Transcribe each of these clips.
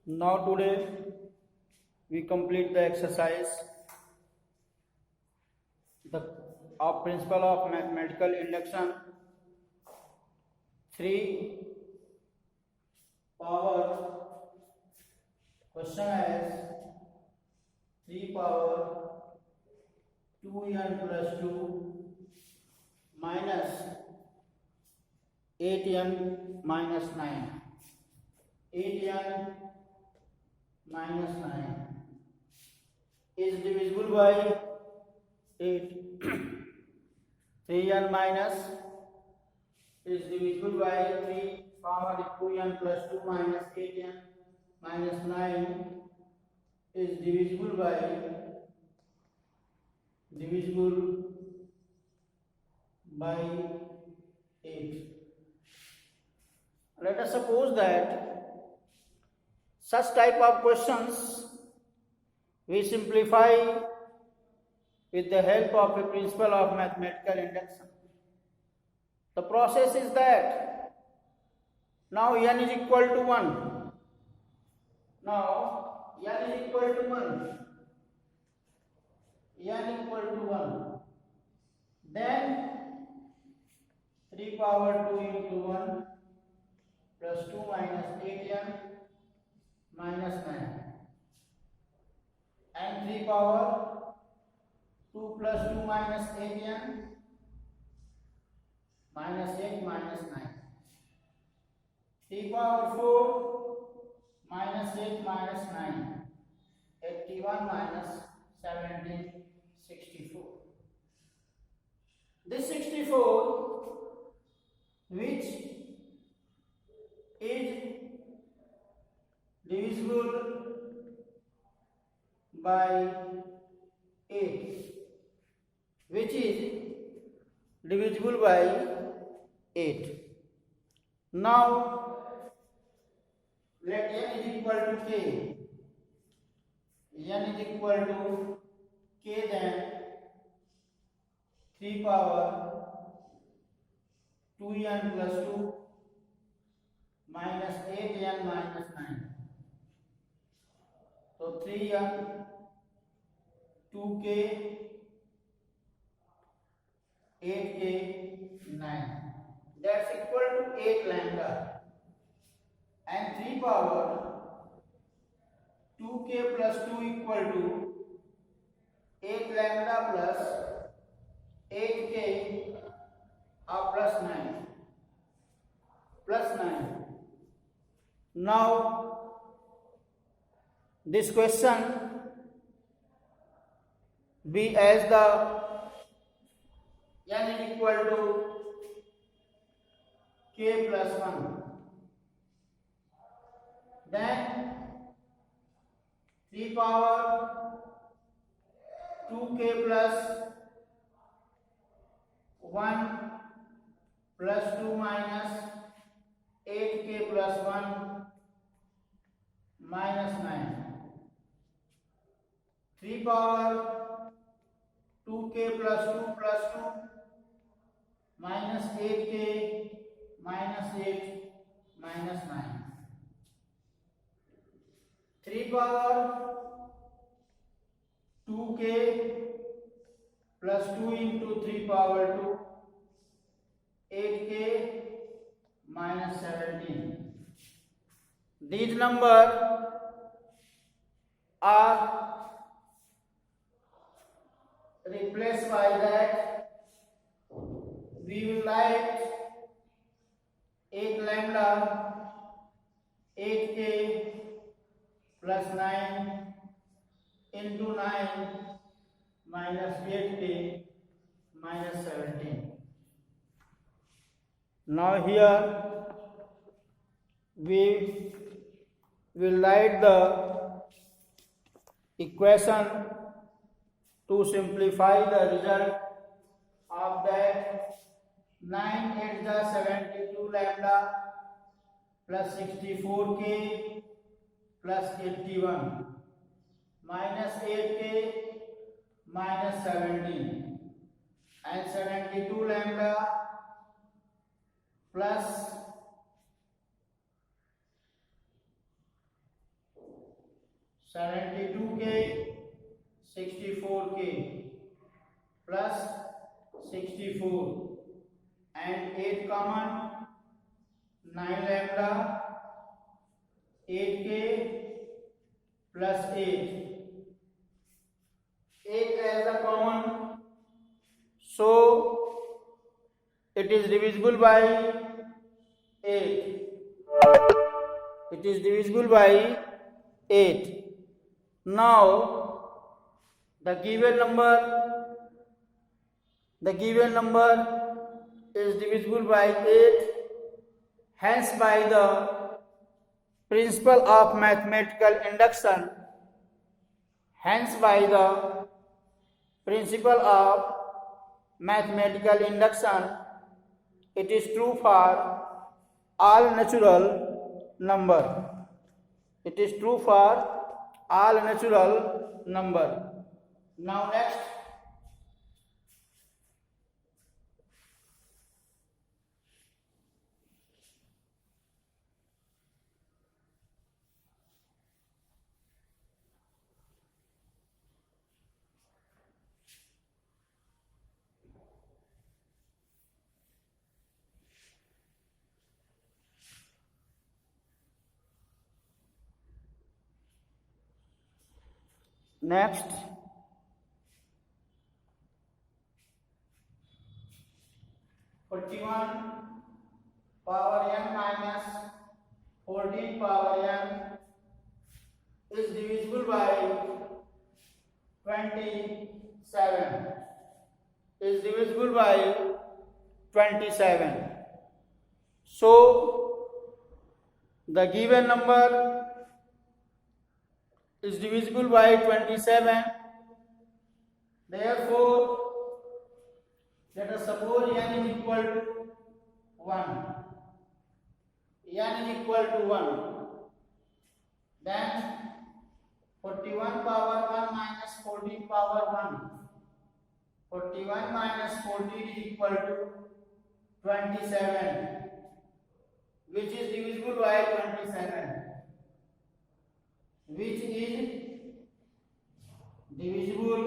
Now today we complete the exercise of principle of mathematical induction. 3 power question as 3 power 2n plus 2 minus 8n minus 9. 8n minus 9 is divisible by 8. 3n minus is divisible by 3 power 2n plus 2 minus 8n minus 9 is divisible by 8. Let us suppose that such type of questions we simplify with the help of a principle of mathematical induction. The process is that now n is equal to 1. Now n is equal to 1. n equal to 1. Then 3 power 2 into 1 plus 2 minus 8n minus 9 and 3 power 2 plus 2 minus 8n minus 8 minus 9. 3 power 4 minus 8 minus 9. 81 minus 17, 64. This 64 which is divisible by 8, which is divisible by 8. Now let n is equal to k. n is equal to k, then 3 power 2n plus 2 minus 8n minus 9. So 3n 2k 8k 9. That's equal to 8 lambda. And 3 power 2k plus 2 equal to 8 lambda plus 8k plus 9. Plus 9. Now this question be as the n is equal to k plus 1. Then 3 power 2k plus 1 plus 2 minus 8k plus 1 minus 9. 3 power 2k plus 2 plus 2 minus 8k minus 8 minus 9. 3 power 2k plus 2 into 3 power 2 8k minus 17. These numbers are replaced by that. We will write 8 lambda 8k plus 9 into 9 minus 8k minus 17. Now here we will write the equation to simplify the result of that. 9 8 is 72 lambda plus 64k plus 81 minus 8k minus 17 and 72 lambda plus 72k 64k plus 64 and 8 common 9 lambda 8k plus 8 as the common, so it is divisible by 8. It is divisible by 8. Now the given number is divisible by 8. Hence, by the principle of mathematical induction, it is true for all natural number. It is true for all natural number. Now next, Next, power n minus 14 power n is divisible by 27. Is divisible by 27. So the given number is divisible by 27. Therefore, let us suppose n is equal to 1. N is equal to 1. Then 41 power 1 minus 14 power 1. 41 minus 14 is equal to 27, which is divisible by 27. Which is divisible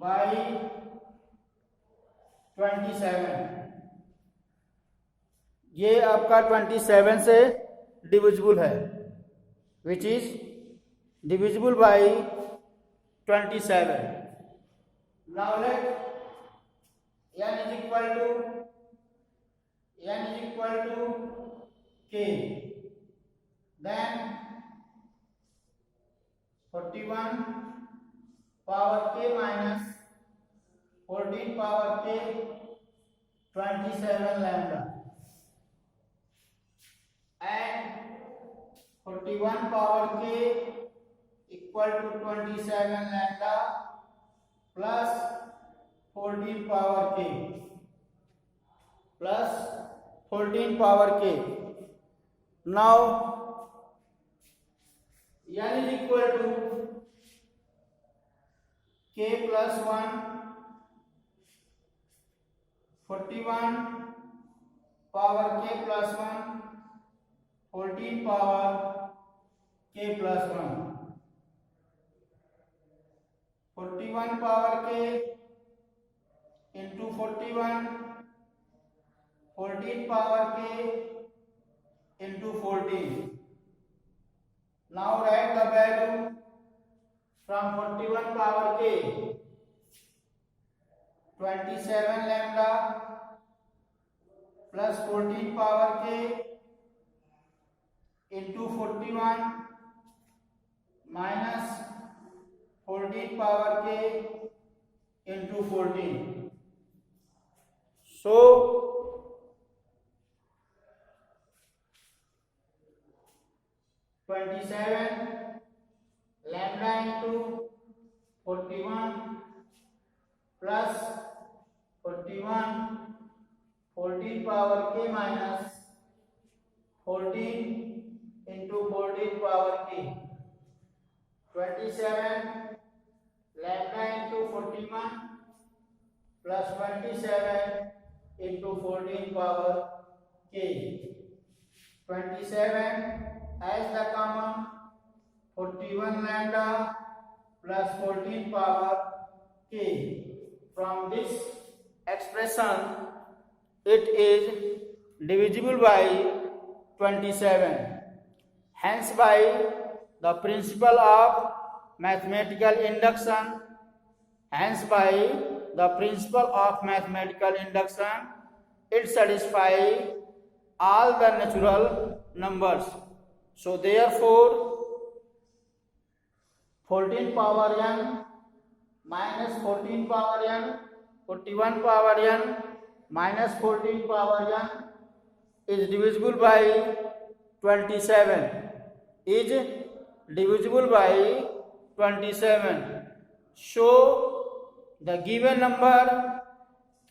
by 27. ये आपका 27 से divisible है, which is divisible by 27. Now let n is equal to k. Then 41 power k minus 14 power k 27 lambda and 41 power k equal to 27 lambda plus 14 power k plus 14 power k. Now n is equal to k plus 1, 41 power k plus 1, 14 power k plus 1. 41 power k into 41, 14 power k into 14. Now write the value from 41 power k. 27 lambda plus 14 power k into 41 minus 14 power k into 14. So 27 lambda into 41 plus 41 14 power k minus 14 into 14 power k. 27 lambda into 41 plus 27 into 14 power k. 27 as the common 41 lambda plus 14 power k. From this expression, it is divisible by 27. Hence, by the principle of mathematical induction, it satisfies all the natural numbers. So therefore 14 power n minus 14 power n, 41 power n minus 14 power n is divisible by 27, is divisible by 27. So the given number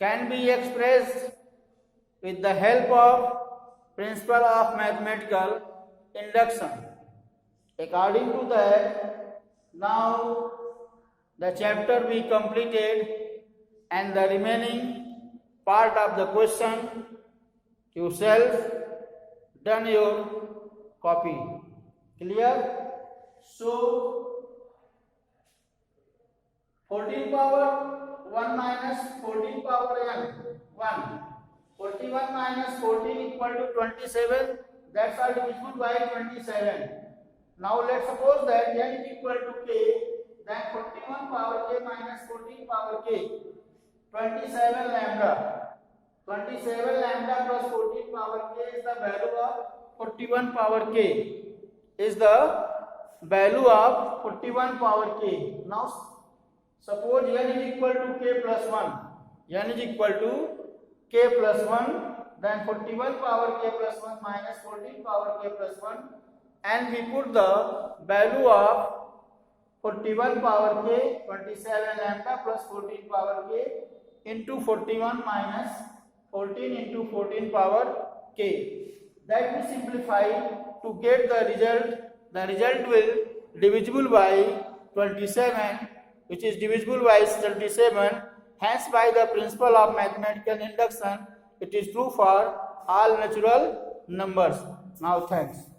can be expressed with the help of principle of mathematical induction. According to that, now the chapter be completed and the remaining part of the question you self done your copy. Clear? So 14 power 1 minus 14 power n 1. 41 minus 14 equal to 27. That's all divisible by 27. Now let's suppose that n is equal to k, then 41 power k minus 14 power k, 27 lambda. 27 lambda plus 14 power k is the value of 41 power k. Is the value of 41 power k. Now suppose n is equal to k plus 1. N is equal to k plus 1. Then 41 power k plus 1 minus 14 power k plus 1. And we put the value of 41 power k, 27 lambda plus 14 power k into 41 minus 14 into 14 power k. That we simplify to get the result. The result will divisible by 27, which is divisible by 37. Hence, by the principle of mathematical induction, it is true for all natural numbers. Now, thanks.